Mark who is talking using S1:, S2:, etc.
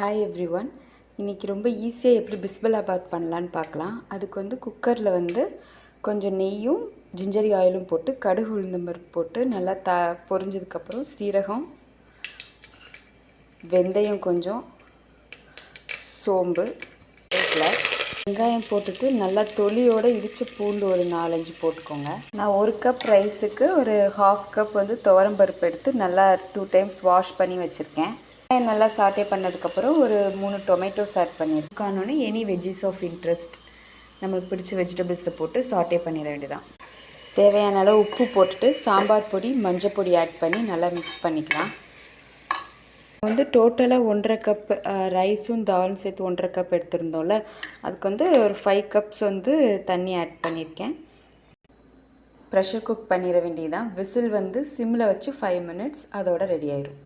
S1: Hi everyone. இன்றைக்கி ரொம்ப ஈஸியாக எப்படி பிஸ்பெல்லாபாத் பண்ணலான்னு பார்க்கலாம். அதுக்கு குக்கரில் கொஞ்சம் நெய்யும் ஜிஞ்சரி ஆயிலும் போட்டு கடுகு உளுந்தம்பருப்பு போட்டு நல்லா பொரிஞ்சதுக்கப்புறம் சீரகம், வெந்தயம், கொஞ்சம் சோம்பு, வெங்காயம் போட்டுட்டு நல்லா தொலியோடு இடித்து பூண்டு ஒரு 4-5 போட்டுக்கோங்க. நான் 1 கப் ரைஸுக்கு ஒரு 1/2 கப் துவரம்பருப்பு எடுத்து நல்லா 2 டைம்ஸ் வாஷ் பண்ணி வச்சுருக்கேன். நல்லா சாட்டே பண்ணதுக்கப்புறம் ஒரு 3 டொமேட்டோஸ் ஆட் பண்ணியிருக்கானோன்னு எனி வெஜ்ஜிஸ் ஆஃப் இன்ட்ரெஸ்ட் நம்மளுக்கு பிடிச்ச வெஜிடபிள்ஸை போட்டு சாட்டே பண்ணிட வேண்டியதான். தேவையான அளவு உப்பு போட்டுட்டு சாம்பார் பொடி, மஞ்சள் பொடி ஆட் பண்ணி நல்லா மிக்ஸ் பண்ணிக்கலாம். டோட்டலாக 1.5 கப் ரைஸும் தாலும் சேர்த்து 1.5 கப் எடுத்திருந்தோம்ல, அதுக்கு ஒரு 5 கப்ஸ் தண்ணி ஆட் பண்ணியிருக்கேன். ப்ரெஷர் குக் பண்ணிட வேண்டியதான். விசில் சிம்மில் வச்சு 5 மினிட்ஸ் அதோட ரெடி ஆயிடும்.